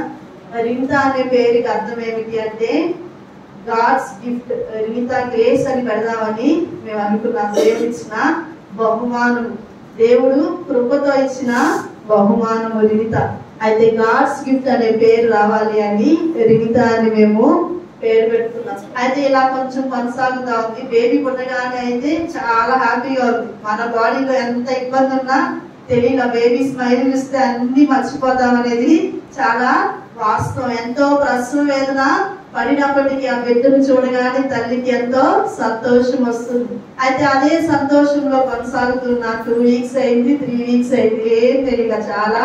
రీతా అనే పేరుకి అర్థం ఏమిటి అంటే గాడ్స్ గిఫ్ట్, రీతా గ్రేస్ అని పెడదామని మేము అనుకున్నాం. దేవుడు ఇచ్చిన బహుమానం, దేవుడు కృపతో ఇచ్చిన బహుమానము రీతా. అయితే గాడ్స్ గిఫ్ట్ అనే పేరు రావాలి అని రీతా అని మేము పేరు పెట్టుకున్నాం. అయితే ఇలా కొంచెం కొనసాగుతా ఉంది. బేబీ పుట్టగానే అయితే చాలా హ్యాపీగా ఉంది. మన బాడీలో ఎంత ఇబ్బంది ఉన్నా తెలియదు, బేబీ స్మైల్ చూస్తే అన్ని మర్చిపోతాం అనేది చాలా వాస్తవం. ఎంతో ప్రసవ వేదన పడినప్పటికీ ఆ బిడ్డను చూడగానే తల్లికి ఎంతో సంతోషం వస్తుంది. అయితే అదే సంతోషంలో కొనసాగుతున్న 2 వీక్స్ అయింది, 3 వీక్స్ అయింది, ఏం తెలియక చాలా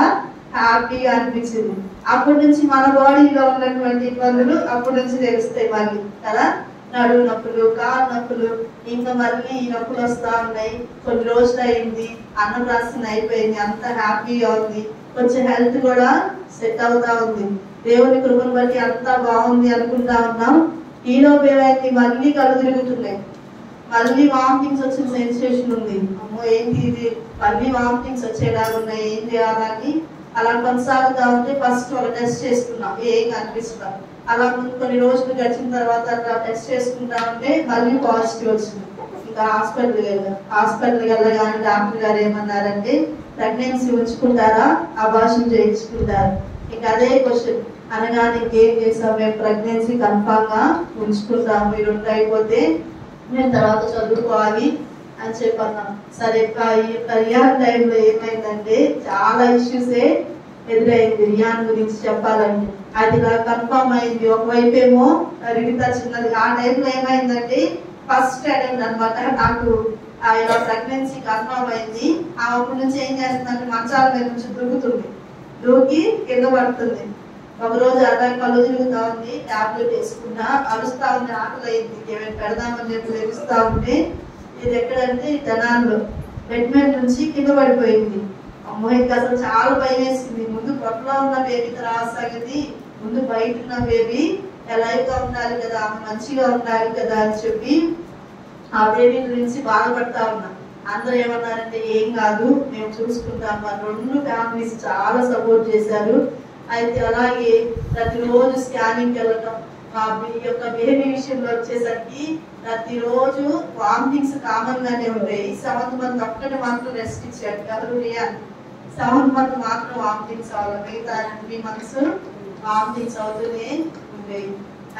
హ్యాపీగా అనిపించింది. అప్పటి నుంచి మన బాడీలో ఉన్నటువంటి ఇబ్బందులు అప్పటి నుంచి తెలుస్తాయి మళ్ళీ కదా. నడుము నొప్పులు, కాలు నొప్పులు, ఇంకా మళ్ళీ ఈ నొప్పులు వస్తా ఉన్నాయి. కొన్ని రోజులు అయింది, అన్నప్రాసన అయిపోయింది, అంత హ్యాపీగా ఉంది. కొంచెం హెల్త్ కూడా సెట్ అవుతా ఉంది. దేవుని కృపను బట్టి అంతా బాగుంది అనుకుంటా ఉన్నాం. ఈలోపు ఏమైంది, మళ్ళీ కళ్ళు తిరుగుతున్నాయి, మళ్ళీ వామిటింగ్స్ వచ్చిన సెన్సేషన్ ఉంది. అమ్మో ఏంటి ఇది, మళ్ళీ వామిటింగ్స్ వచ్చేలాగా ఉన్నాయి, ఏం చేయాలని అలా కొనసాగుతా ఉంటే ఫస్ట్ ఒక టెస్ట్ చేసుకున్నాం, ఏం కనిపిస్తున్నాం. అలా కొన్ని రోజులు గడిచిన తర్వాత అట్లా టెస్ట్ చేసుకుంటా ఉంటే మళ్ళీ పాజిటివ్ వచ్చింది. ఇంకా హాస్పిటల్కి వెళ్ళగానే డాక్టర్ గారు ఏమన్నారంటే ప్రెగ్నెన్సీ ఉంచుకుంటారా, అబార్షన్ చేయించుకుంటారా. ఇంకా అదే క్వశ్చన్ అనగానే ఇంకేం చేసాం, మేము ప్రెగ్నెన్సీ కన్ఫామ్ గా ఉంచుకుంటాము, మీరు అయిపోతే మేము తర్వాత చదువుకోవాలి అని చెప్పన్నాం. సరే రియాన్ టైంలో ఏమైందంటే చాలా ఇష్యూసే ఎదురైంది. రియాన్ గురించి చెప్పాలంటే అది ఇలా కన్ఫామ్ అయింది. ఒకవైపు ఏమో రిగితా చిన్నది. ఆ టైంలో ఏమైందంటే ఫస్ట్ అటెంప్ట్ అనమాట నాకు ఇలా ప్రెగ్నెన్సీ కన్ఫామ్ అయింది. అప్పటి నుంచి ఏం చేస్తుందంటే మంచాల మీద నుంచి దూకి కింద పడుతుంది. ఒక రోజు అలా కళ్ళు తిరుగుతా ఉంది, టాబ్లెట్ వేసుకున్నా, అరుస్తా ఉంది, ఆకలి అయింది, ఏమైనా పెడదామని చెప్పి లెగుస్తా ఉంటే ఇది ఎక్కడంటే జనాల్లో బెడ్ మీద నుంచి కింద పడిపోయింది. అమ్మో ఇంకా అసలు చాలా భయం వేసింది. ముందు పొట్టలో ఉన్న బేబీ తర్వాత సంగతి, ముందు బయట ఉన్న బేబీ ఎలాగా ఉండాలి కదా, మంచిగా ఉండాలి కదా అని చెప్పి ఆ బేబీ గురించి బాధపడతా ఉన్నా. అందరూ ఏమన్నారంటే ఏం కాదు, మేము చూసుకుంటాం. మా 2 ఫ్యామిలీస్ చాలా సపోర్ట్ చేశారు. అయితే అలాగే ప్రతిరోజు స్కానింగ్ వెళ్ళటం, మా యొక్క బేబీ విషయంలో వచ్చేసరికి ప్రతిరోజు వామిటింగ్స్ కామన్ గానే ఉండేవి. 7th month ఒక్కటి మాత్రం రెస్ట్ ఇచ్చాడు ఎవరు, 7th month మాత్రం వామిటింగ్స్ అవ్వాలి, మిగతా 3 months వామిటింగ్స్ అవుతూనే ఉండేవి.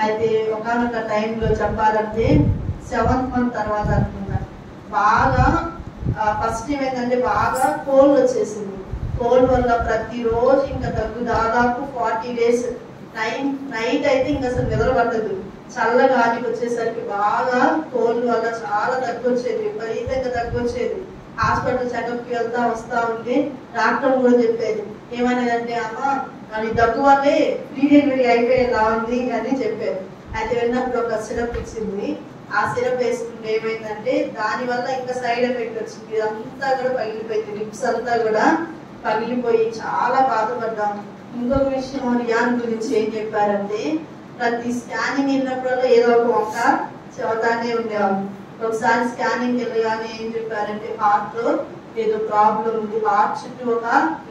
అయితే ఒకనొక టైంలో చెప్పాలంటే 7th month తర్వాత అనుకున్నా బాగా ఫస్ట్ ఏమైందంటే బాగా కోల్డ్ వచ్చేసింది. కోల్డ్ వల్ల ప్రతిరోజు ఇంకా దగ్గు, దాదాపు 40 days నైట్ అయితే ఇంకా అసలు నిద్రపట్టదు. చల్ల గాలికి వచ్చేసరికి బాగా కోల్డ్ వల్ల చాలా దగ్గు వచ్చేది, విపరీతంగా దగ్గు వచ్చేది. హాస్పిటల్ చెకప్కి వెళ్తా వస్తా ఉంటే డాక్టర్ కూడా చెప్పేది ఏమనేదంటే అమ్మ అది దగ్గు వల్లే ప్రీ డెలివరీ అయిపోయేలా ఉంది అని చెప్పారు. అయితే వెళ్ళినప్పుడు ఒక సిరప్ ఇచ్చింది. ఆ సిరప్ వేసుకుంటే ఏమైందంటే దాని వల్ల ఇంకా సైడ్ ఎఫెక్ట్ వచ్చింది. ఇదంతా కూడా పగిలిపోయింది, లిప్స్ అంతా కూడా పగిలిపోయి చాలా బాధపడ్డాం. ఇంకొక విషయం రియాన్ గురించి ఏం చెప్పారంటే ప్రతి స్కానింగ్ వెళ్ళినప్పుడల్లా ఏదో ఒక వంక చెబుతానే ఉండేవాళ్ళు. ఒకసారి స్కానింగ్ వెళ్ళగానే ఏం చెప్పారంటే హార్ట్ లో ఏదో ప్రాబ్లం ఉంది, హార్ట్ చుట్టూ ఒక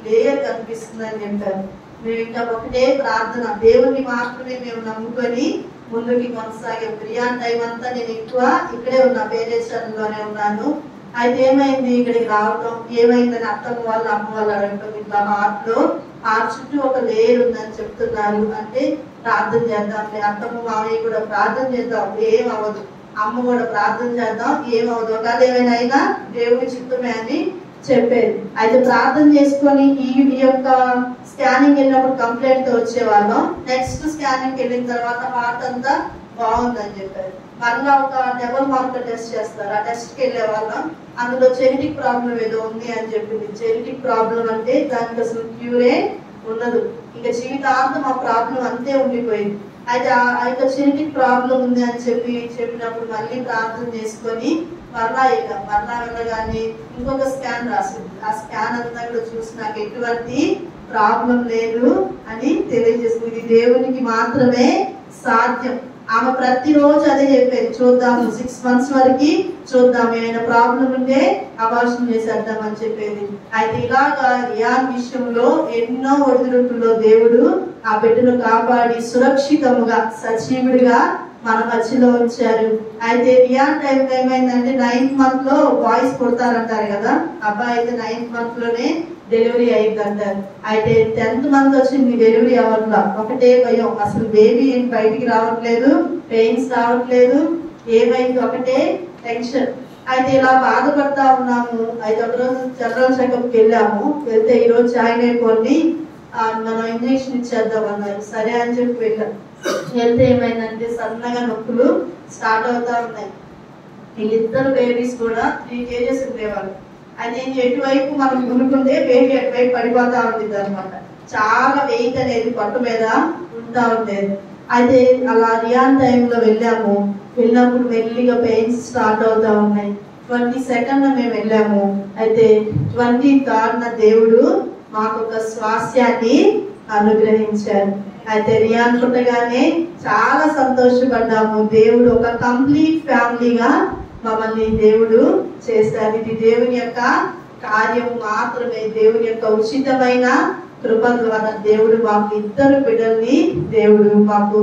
లేయర్ కనిపిస్తుంది అని చెప్పారు. మేము ఇంకా ఒకటే ప్రార్థన, దేవుణ్ణి మాత్రమే మేము నమ్ముకొని ముందుకి కొనసాగాం. రియాన్ టైం అంతా నేను ఎక్కువ ఇక్కడే ఉన్నా, పేరేశ్వరంలోనే ఉన్నాను. అయితే ఏమైంది ఇక్కడికి రావటం, ఏమైందని అత్తమ్మ వాళ్ళు అమ్మ వాళ్ళు అడగటం, ఇట్లా హార్ట్ చుట్టూ ఒక లేయర్ ఉందని చెప్తున్నారు. అంటే ప్రార్థన చేద్దాం, అత్తమ్మ మామయ్య కూడా ప్రార్థన చేద్దాం, ఏం అవ్వదు, అమ్మ కూడా ప్రార్థన చేద్దాం, ఏమవుదు, ఒకవేళ ఏమైనా అయినా దేవుడి చిత్తమే అని చెప్పేది. అయితే ప్రార్థన చేసుకొని ఈ యొక్క స్కానింగ్ వెళ్ళినప్పుడు కంప్లైంట్ తో వచ్చేవాళ్ళం. నెక్స్ట్ స్కానింగ్ వెళ్ళిన తర్వాత హార్ట్ అంతా బాగుందని చెప్పారు. మళ్ళా ఒక డబుల్ మార్కర్ టెస్ట్ చేస్తారు, ఆ టెస్ట్కి వెళ్ళే వాళ్ళం. అందులో జెనెటిక్ ప్రాబ్లం ఏదో ఉంది అని చెప్పింది. జెనెటిక్ ప్రాబ్లం అంటే దానికి అసలు క్యూరే ఉండదు, ఇంకా జీవితాంతం ఆ ప్రాబ్లం అంతే ఉండిపోయింది. అయితే ఆ యొక్క చెవిటికి ప్రాబ్లం ఉంది అని చెప్పినప్పుడు మళ్ళీ ప్రార్థన చేసుకొని మరలా వెళ్ళగానే ఇంకొక స్కాన్ రాసింది. ఆ స్కాన్ అంతా కూడా చూసి నాకు ఎటువంటి ప్రాబ్లం లేదు అని తెలియజేస్తుంది. ఇది దేవునికి మాత్రమే సాధ్యం. ఆమె ప్రతిరోజు అదే చెప్పేది, చూద్దాము 6 months వరకు చూద్దాం, ఏమైనా ప్రాబ్లం ఉంటే అబార్షన్ చేసేద్దాం అని చెప్పేది. అయితే ఇలాగా రియాన్ విషయంలో ఎన్నో ఒడిదుడుకుల్లో దేవుడు ఆ బిడ్డను కాపాడి సురక్షితముగా సజీవుడిగా మన మధ్యలో ఉంచారు. అయితే రియాన్ టైంలో ఏమైందంటే 9th month లో బాయ్స్ పుడతారంటారు కదా, అబ్బాయి అయితే 9th month లోనే డెలివరీ అయింది అంటారు. అయితే 10th month వచ్చింది, డెలివరీ అవ్వట్లా. ఒకటే భయం, అసలు బేబీ ఏం బయటికి రావట్లేదు, పెయిన్స్ రావట్లేదు, ఏమైంది ఒకటే టెన్షన్. అయితే ఇలా బాధపడతా ఉన్నాము. అయితే ఒకరోజు జనరల్ చెకప్కి వెళ్తే ఈరోజు జాయిన్ అయిపోయి మనం ఇంజక్షన్ ఇచ్చేద్దాం అన్నారు. సరే అని చెప్పి వెళ్తే ఏమైందంటే సన్నగా నొప్పులు స్టార్ట్ అవుతా ఉన్నాయి. వీళ్ళిద్దరు బేబీస్ కూడా 3 kgs ఉండేవాళ్ళు. అయితే ఎటువైపు మనం గునుకుంటే బేబీ అటువైపు పడిపోతా ఉండేది అనమాట. చాలా వెయిట్ అనేది పట్టు మీద ఉంటా ఉండేది. అయితే అలా రియాన్ టైంలో వెళ్ళినప్పుడు మెల్లిగా పెయిన్స్ స్టార్ట్ అవుతా ఉన్నాయి. 22nd మేము వెళ్ళాము. అయితే 23rd దేవుడు మాకు ఒక స్వాస్థ్యాన్ని అనుగ్రహించారు. అయితే రియాన్ పుట్టగానే చాలా సంతోషపడ్డాము. దేవుడు ఒక కంప్లీట్ ఫ్యామిలీగా మమ్మల్ని దేవుడు చేశారు. ఇది దేవుని యొక్క కార్యం మాత్రమే. దేవుని యొక్క ఉచితమైన కృప ద్వారా దేవుడు మాకు 2 బిడ్డల్ని దేవుడు మాకు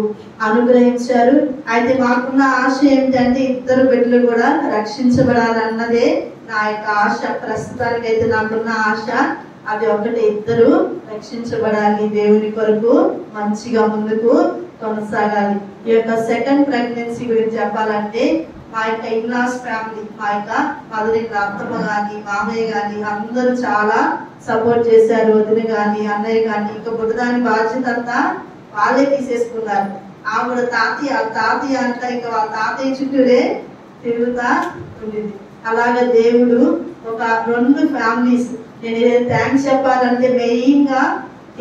అనుగ్రహించారు. అయితే మాకున్న ఆశ ఏమిటంటే 2 బిడ్డలు కూడా రక్షించబడాలన్నదే నా యొక్క ఆశ. ప్రస్తుతానికి అయితే నాకున్న ఆశ అది ఒకటి, 2 రక్షించబడాలి, దేవుని కొరకు మంచిగా ముందుకు కొనసాగాలి. ఈ యొక్క 2nd ప్రెగ్నెన్సీ గురించి చెప్పాలంటే మా యొక్క ఇన్లాస్ ఫ్యామిలీ, మా యొక్క మదర్ అత్తమ్మ గాని మామయ్య గాని అందరూ చాలా సపోర్ట్ చేశారు. వదిన గాని అన్నయ్య గాని ఇంకా బుద్ధదాని బాధ్యత అంతా వాళ్ళే తీసేసుకున్నారు. ఆవిడ తాతయ్య అంతా ఇంకా వాళ్ళ తాతయ్య చుట్టూరే తిరుగుతా ఉండేది. అలాగా దేవుడు ఒక 2 ఫ్యామిలీస్, నేను ఏదైనా థ్యాంక్స్ చెప్పాలంటే మెయిన్ గా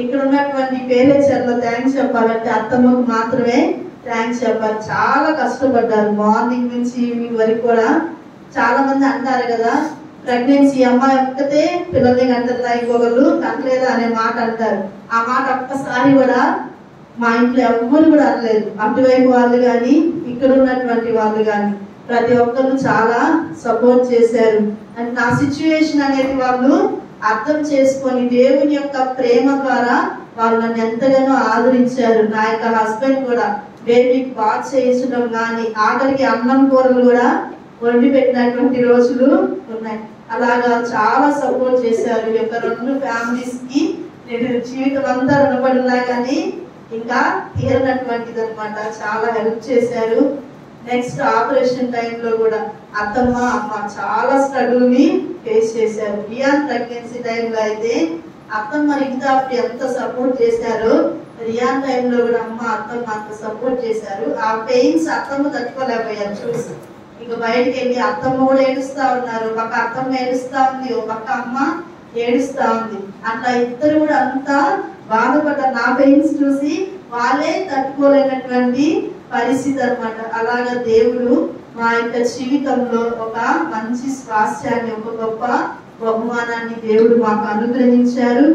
ఇక్కడ ఉన్నటువంటి పేరెంట్స్లో థ్యాంక్స్ చెప్పాలంటే అత్తమ్మకు మాత్రమే థ్యాంక్స్ చెప్పాలి. చాలా కష్టపడ్డారు మార్నింగ్ నుంచి ఈవినింగ్ వరకు కూడా. చాలా మంది అంటారు కదా, ప్రెగ్నెన్సీ అమ్మాయి ఒక్కతే పిల్లల్ని కంటదా, ఇంకొకరు కంటలేదా అనే మాట అంటారు. ఆ మాట ఒక్కసారి కూడా మా ఇంట్లో ఎవ్వరు కూడా అనలేదు. అటువైపు వాళ్ళు కానీ ఇక్కడ ఉన్నటువంటి వాళ్ళు కానీ ప్రతి ఒక్కరు చాలా సపోర్ట్ చేశారు. అండ్ నా సిచ్యువేషన్ అనేది వాళ్ళు అర్థం చేసుకొని దేవుని యొక్క ప్రేమ ద్వారా వాళ్ళు నన్ను ఎంతగానో ఆదరించారు. నా యొక్క హస్బెండ్ కూడా బేబీకి బాత్ చేయించడం కానీ ఆఖరికి అన్నం కూరలు కూడా వండి పెట్టినటువంటి రోజులు ఉన్నాయి. అలాగా చాలా సపోర్ట్ చేశారు. ఈ యొక్క 2 ఫ్యామిలీస్ కి నేను జీవితం అంతా రుణపడినా కానీ ఇంకా తీరనటువంటిది అనమాట. చాలా హెల్ప్ చేశారు. నెక్స్ట్ ఆపరేషన్ టైంలో కూడా అత్తమ్మ అమ్మ చాలా స్ట్రగుల్ ని ఫేస్ చేశారు. రియాన్ ప్రెగ్నెన్సీ టైంలో అయితే అత్తమ్మ ఇంకా అప్పుడు ఎంత సపోర్ట్ చేశారో రియాన్ టైంలో కూడా అత్తమ్మ అంత సపోర్ట్ చేశారు. ఆ పెయిన్స్ అత్తమ్మ తట్టుకోలేకపోయారు చూసి. ఇక బయటకు వెళ్ళి అత్తమ్మ కూడా ఏడుస్తా ఉన్నారు. ఒక పక్క అత్తమ్మ ఏడుస్తా ఉంది, ఒక పక్క అమ్మ ఏడుస్తా ఉంది. అట్లా ఇద్దరు కూడా అంతా బాధపడ్డారు. నా పెయిన్స్ చూసి వాళ్ళే తట్టుకోలేనటువంటి పరిస్థితి అనమాట. అలాగా దేవుడు మా యొక్క జీవితంలో ఒక మంచి స్వాస్థ్యాన్ని, ఒక గొప్ప బహుమానాన్ని దేవుడు మాకు అనుగ్రహించారు.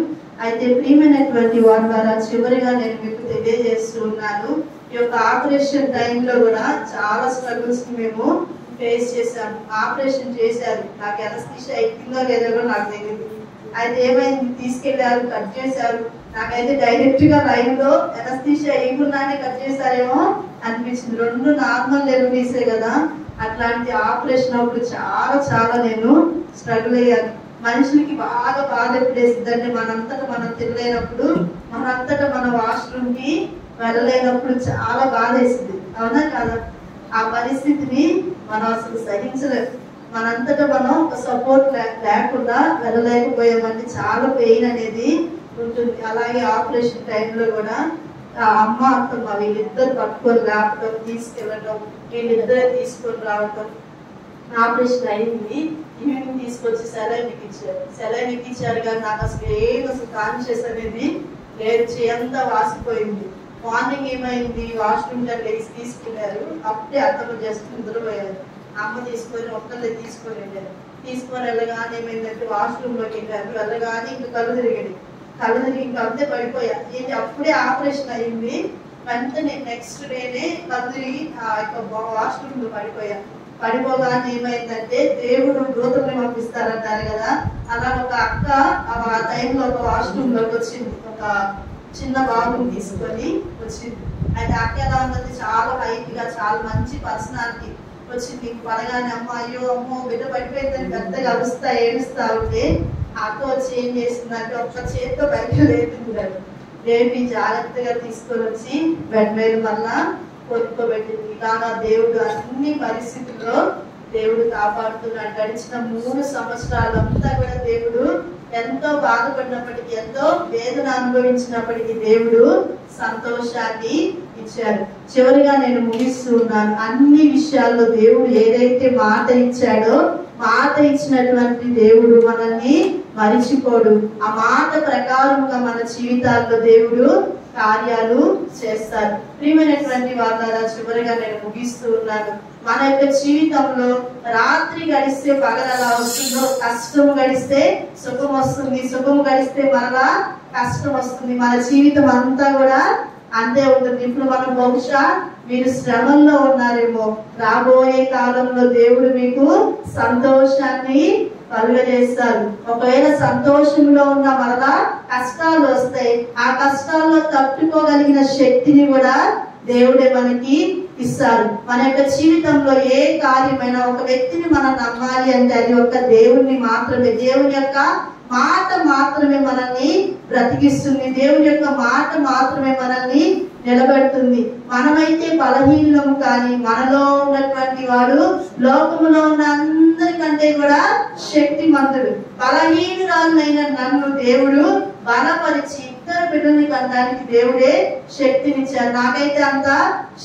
అయితే ప్రియమైనటువంటి వారి ద్వారా చివరిగా నేను మీకు తెలియజేస్తూ ఉన్నాను, ఈ యొక్క ఆపరేషన్ టైంలో కూడా చాలా స్ట్రగుల్స్ ని మేము ఫేస్ చేశాము. ఆపరేషన్ చేశారు, నాకు ఎనస్థీషియా ఎక్కిందో లేదో కూడా నాకు తెలియదు. అయితే ఏమైంది, తీసుకెళ్లారు, కట్ చేశారు. నాకైతే డైరెక్ట్ గా లైవ్ లో ఎనస్థీషియా వేయకుండానే కట్ చేశారేమో అనిపించింది. 2 నార్మల్ డెలివరీసే కదా. అట్లాంటి ఆపరేషన్ అప్పుడు చాలా నేను స్ట్రగుల్ అయ్యాను. మనుషులకి బాగా బాధ ఎప్పుడేసిందంటే మనంతటా మనం తినలేనప్పుడు, మనంతటా మన వాష్రూమ్ కి వెళ్ళలేనప్పుడు చాలా బాధ వేసింది. అవునా కాదా? ఆ పరిస్థితిని మనం అసలు సహించలేదు. మనంతటా మనం ఒక సపోర్ట్ లేకుండా వెళ్ళలేకపోయామంటే చాలా పెయిన్ అనేది ఉంటుంది. అలాగే ఆపరేషన్ టైంలో కూడా అమ్మ అత్తమ్మ వీళ్ళిద్దరు పట్టుకొని లేపడం, తీసుకెళ్ళడం, వీళ్ళిద్దరే తీసుకొని రావడం. ఆపరేషన్ అయింది, ఈవినింగ్ తీసుకొచ్చి సెలైన్ ఎక్కించారు. కానీ నాకు అసలు కాన్షియస్ అనేది లేదు, చేయంతా వాసిపోయింది. మార్నింగ్ ఏమైంది, వాష్రూమ్ లేసి తీసుకున్నారు. అప్పుడే అత్తమ్మ జస్ట్ నిద్రపోయారు. అమ్మ తీసుకొని ఒక్కళ్ళే తీసుకొని వెళ్ళారు. తీసుకొని వెళ్ళగానే ఏమైందంటే వాష్రూమ్ లోకి వెళ్ళారు. వెళ్ళగానే ఇంకా కళ్ళు తిరిగి ఇంకా అంతే పడిపోయా. ఏంటి అప్పుడే ఆపరేషన్ అయింది. వెంటనే నెక్స్ట్ డేనే కళ్ళు తిరిగి ఆ యొక్క వాష్రూమ్ లో పడిపోగానే ఏమైందంటే దేవుడు దూతల్ని పంపిస్తారంటారు కదా, అలా ఒక అక్క ఆ టైంలో ఒక వాష్రూమ్ లోకి వచ్చింది. ఒక చిన్న బాబుని తీసుకొని వచ్చింది. అయితే అక్క ఎలా ఉందంటే చాలా హైట్ గా, చాలా మంచి పర్సనాలిటీ వచ్చింది. పడగానే అయ్యో అమ్మో బిడ్డ పడిపోయిందని పెద్దగా ఏడుస్తా ఉంటే అక్క వచ్చి ఏం చేస్తుందంటే ఒక్క చేతితో బయట లేపి జాగ్రత్తగా తీసుకొని వచ్చి బెడ్ మీద మళ్ళా కొనుక్కోబెట్టింది. ఇలాగా దేవుడు అన్ని పరిస్థితుల్లో దేవుడు కాపాడుతున్నాడు. గడిచిన 3 సంవత్సరాలంతా కూడా దేవుడు ఎంతో బాధపడినప్పటికీ, ఎంతో వేదన అనుభవించినప్పటికీ దేవుడు సంతోషాన్ని ఇచ్చాడు. చివరిగా నేను ముగిస్తూ ఉన్నాను. అన్ని విషయాల్లో దేవుడు ఏదైతే మాట ఇచ్చాడో, మాట ఇచ్చినటువంటి దేవుడు మనల్ని మరిచిపోడు. ఆ మాట ప్రకారంగా మన జీవితాల్లో దేవుడు కార్యాలు చేస్తారు. ప్రియమైనటువంటి వాళ్ళ చివరిగా నేను ముగిస్తూ ఉన్నాను. మన యొక్క జీవితంలో రాత్రి గడిస్తే పగలు ఎలా వస్తుందో, కష్టం గడిస్తే సుఖం వస్తుంది, సుఖం గడిస్తే మరలా కష్టం వస్తుంది. మన జీవితం అంతా కూడా అంతే ఉంటుంది. ఇప్పుడు మనం బహుశా మీరు శ్రమంలో ఉన్నారేమో, రాబోయే కాలంలో దేవుడు మీకు సంతోషాన్ని కలుగజేస్తారు. ఒకవేళ సంతోషంలో ఉన్న మరలా కష్టాలు వస్తాయి. ఆ కష్టాల్లో తట్టుకోగలిగిన శక్తిని కూడా దేవుడే మనకి ఇస్తారు. మన యొక్క జీవితంలో ఏ కార్యమైనా ఒక వ్యక్తిని మనం నమ్మాలి అంటే అది ఒక దేవుణ్ణి మాత్రమే. దేవుని యొక్క మాట మాత్రమే మనల్ని బ్రతికిస్తుంది. దేవుని యొక్క మాట మాత్రమే మనల్ని నిలబెడుతుంది. మనమైతే బలహీనం, కానీ మనలో ఉన్నటువంటి వాడు లోకములో ఉన్న అందరికంటే కూడా శక్తిమంతుడు. బలహీనురాలైన నన్ను దేవుడు బలపరిచి ఇద్దరు బిడ్డల్ని కనడానికి దేవుడే శక్తినిచ్చారు. నాకైతే అంత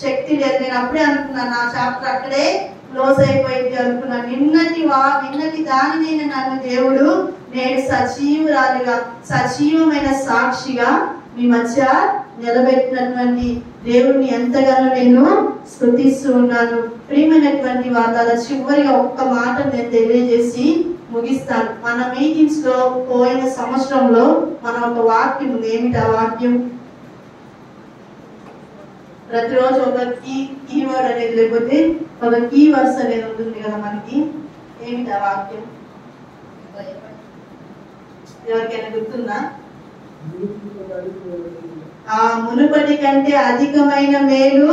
శక్తి లేదు. నేను అప్పుడే అనుకున్నాను నా చాప్టర్ అక్కడే క్లోజ్ అయిపోయింది అనుకున్నాను. నిన్నటి దానినైనా నన్ను దేవుడు నేడు సజీవురాలిగా, సజీవమైన సాక్షిగా మీ మధ్య నిలబెట్టినటువంటి దేవుడిని ఎంతగానో నేను స్తుతిస్తూ ఉన్నాను. ప్రియమైనటువంటి వాళ్ళ చివరిగా ఒక్క మాట నేను తెలియజేసి ముగిస్తాను. మన మీటింగ్స్ లో పోయిన సంవత్సరంలో మనం ఒక వాక్యం ఉంది. ఏమిటి ఆ వాక్యం? ప్రతిరోజు ఒక కీవర్డ్ అనేది, లేకపోతే ఒక కీవర్డ్స్ అనేది ఉంటుంది కదా మనకి. ఏమిటి ఆ వాక్యం? ఎవరికైనా గుర్తుందా? ఆ మునుపటి కంటే అధికమైన మేలు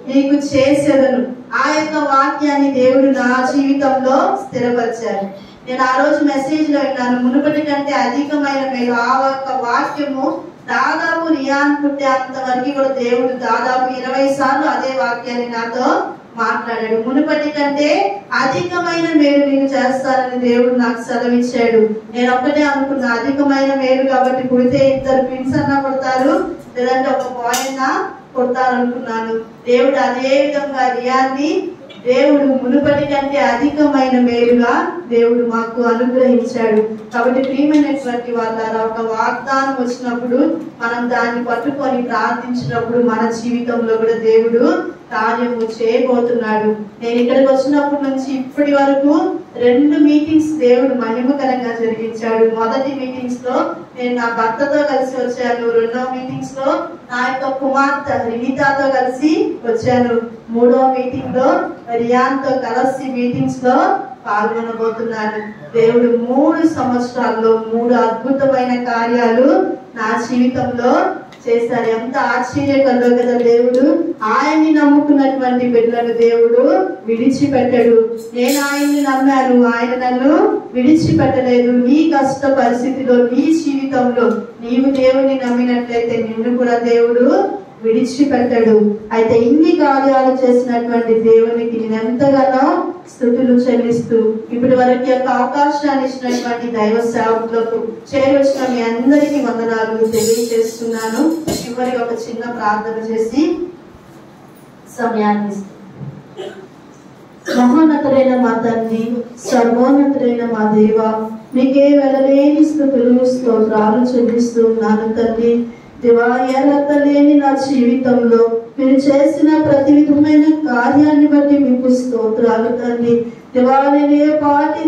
నీకు చేసేదను. ఆ యొక్క వాక్యాన్ని దేవుడు నా జీవితంలో స్థిరపరిచారు. నేను ఆ రోజు మెసేజ్ లో విన్నాను, మునుపటి కంటే అధికమైన మేలు. ఆ యొక్క వాక్యము దాదాపు రియాన్ పుట్టేంత వరకు కూడా దేవుడు దాదాపు 20 సార్లు అదే వాక్యాన్ని నాతో మాట్లాడాడు. మునుపటి కంటే అధికమైన మేలు నేను చేస్తానని దేవుడు నాకు సెలవిచ్చాడు. నేను ఒక్కటే అనుకున్నా, అధికమైన మేలు కాబట్టి పుడితే 2 ట్విన్స్ అన్నా కొడతారు, లేదంటే ఒక బాయ్ అన్నా కొడతారు అనుకున్నాను. దేవుడు అదే విధంగా రియాన్ని దేవుడు మునుపటి కంటే అధికమైన మేలుగా దేవుడు మాకు అనుగ్రహించాడు. కాబట్టి ప్రియమైనటువంటి వాళ్ళ ఒక వాగ్దానం వచ్చినప్పుడు మనం దాన్ని పట్టుకొని ప్రార్థించినప్పుడు మన జీవితంలో కూడా దేవుడు కార్యము చేయబోతున్నాడు. నేను ఇక్కడికి వచ్చినప్పటి నుంచి ఇప్పటి వరకు 2 మీటింగ్స్ దేవుడు మహిమకరంగా జరిగించాడు. మొదటి మీటింగ్స్ లో నేను నా భర్తతో కలిసి వచ్చాను. 2వ మీటింగ్స్ లో నా యొక్క కుమార్తె రినితాతో కలిసి వచ్చాను. 3వ మీటింగ్ లో రియాన్ తో కలిసి మీటింగ్స్ లో పాల్గొనబోతున్నాను. దేవుడు 3 సంవత్సరాల్లో 3 అద్భుతమైన కార్యాలు నా జీవితంలో చేశారు. ఎంత ఆశ్చర్యకరో కదా దేవుడు. ఆయన్ని నమ్ముకున్నటువంటి బిడ్డలను దేవుడు విడిచిపెట్టడు. నేను ఆయన్ని నమ్మాను, ఆయన నన్ను విడిచిపెట్టలేదు. నీ కష్ట పరిస్థితిలో, నీ జీవితంలో నీవు దేవుని నమ్మినట్లయితే నిన్ను కూడా దేవుడు విడిచిపెట్టడు. అయితే ఇన్ని కార్యాలు చేసినటువంటి దేవునికి నేను ఎంతగానో స్తుతులు చెల్లిస్తూ ఇప్పటి వరకు యొక్క అవకాశాన్ని ఇచ్చినటువంటి దైవ సేవకులకు చేరొచ్చిన మీ అందరికీ వందనాలు తెలియజేస్తున్నాను. చివరికి ఒక చిన్న ప్రార్థన చేసి సమయాన్ని మహోన్నతుడైన మా తండ్రి, సర్వోన్నతుడైన మా దేవ, మీకే వెళ్ళలేని స్తుతులు స్తోత్రాలు చెల్లిస్తూ ఉన్నాను తండ్రి. దేవా అర్హత లేని నా జీవితంలో మీరు చేసిన ప్రతి విధమైన కార్యాన్ని బట్టి మీకు స్తోత్రాలు తండ్రి. దేవా నేను ఏ పాటి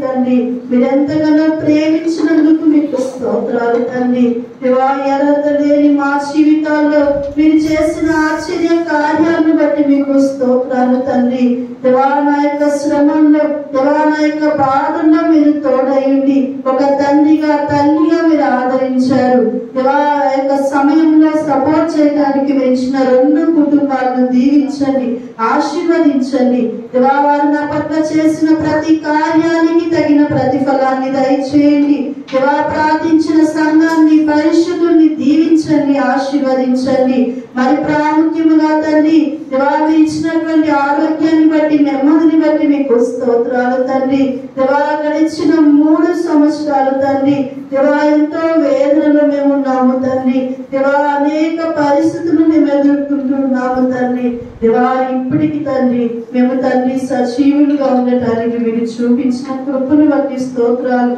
తండ్రి మీరెంతగానో ప్రేమించినందుకు మీకు స్తోత్రాలు తండ్రి. దేవా అర్హత లేని మా జీవితాల్లో మీరు చేసిన ఆశ్చర్య కార్యాలను బట్టి మీకు స్తోత్రాలు తండ్రి. దేవా నా యొక్క శ్రమంలో, దేవా నా యొక్క బాధల్లో మీరు తోడయ్యండి. ఒక తండ్రిగా తల్లిగా మీరు ఆదరించారు. దేవా ఆ యొక్క సమయంలో సపోర్ట్ చేయడానికి పెంచిన 2 కుటుంబాలను దీవించండి, ఆశీర్వదించండి. దేవా వారు నా పట్ల చేసిన ప్రతి కార్యానికి తగిన ప్రతిఫలాన్ని దయచేయండి. దేవా ప్రార్థించిన సంఘాన్ని, పరిశుద్ధుల్ని దీవించండి, ఆశీర్వదించండి. మరి ప్రాముఖ్యముగా తండ్రి దేవా మీరు ఇచ్చినటువంటి ఆరోగ్యాన్ని బట్టి, నెమ్మదిని బట్టి మీకు స్తోత్రాలు తండ్రి. దేవా గడిచిన 3 సంవత్సరాలు తండ్రి దేవా ఎంతో వేదనలో మేము ఉన్నాము తండ్రి. దేవా అనేక పరిస్థితులు మేము ఎదుర్కొంటున్నాము తండ్రి. దేవా ఇప్పటికి తండ్రి మేము తండ్రి సజీవులుగా ఉండటానికి మీరు చూపించిన కృపను బట్టి స్తోత్రాలు.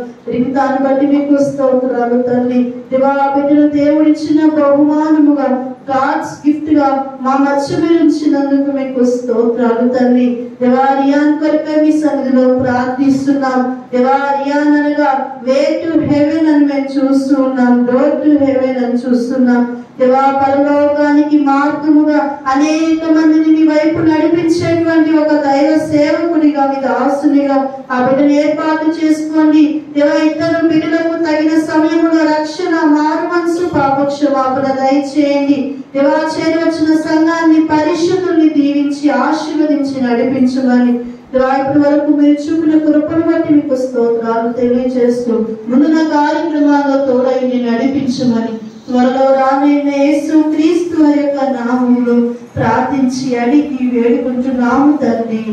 దాన్ని బట్టి మీకు స్తోత్రాలు తండ్రి. దేవా బిడ్డలు దేవుడిచ్చిన బహుమానముగా, గాడ్స్ గిఫ్ట్ గా మా మధ్య మీరు ఉంచినందుకు మీకు స్తోత్రాలు తండ్రి. దేవా రియాన్ కొరకై మీ సన్నిధిలో ప్రార్థిస్తున్నాం. దేవా రియాన్ అనగా వే టు హెవెన్ అని మేము చూస్తూ ఉన్నాం, డోర్ టు హెవెన్ అని చూస్తున్నాం. దేవా పరలోకానికి మార్గముగా అనేక మందిని మీ వైపు నడిపించేటువంటి ఒక దైవ సేవకునిగా, మీ దాసునిగా ఆ బిడ్డను ఏర్పాటు చేసుకోండి. దేవా ఇద్దరు బిడ్డలకు తగిన సమయంలో రక్షణ, మారు మనసు, పాపక్షమాపణ దయచేయండి. దేవా చేరి వచ్చిన సంఘాన్ని, పరిశుద్ధుల్ని దీవించి ఆశీర్వదించి నడిపించమని దేవా ఇప్పటి వరకు మీరు చూపిన కృపను బట్టి మీకు స్తోత్రాలు తెలియజేస్తూ ముందున కార్యక్రమాల్లో తోడైని నడిపించమని త్వరలో రానైన యేసు క్రీస్తు యొక్క నామములో ప్రార్థించి అడిగి వేడుకుంటున్నాము తండ్రి.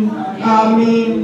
ఆమేన్.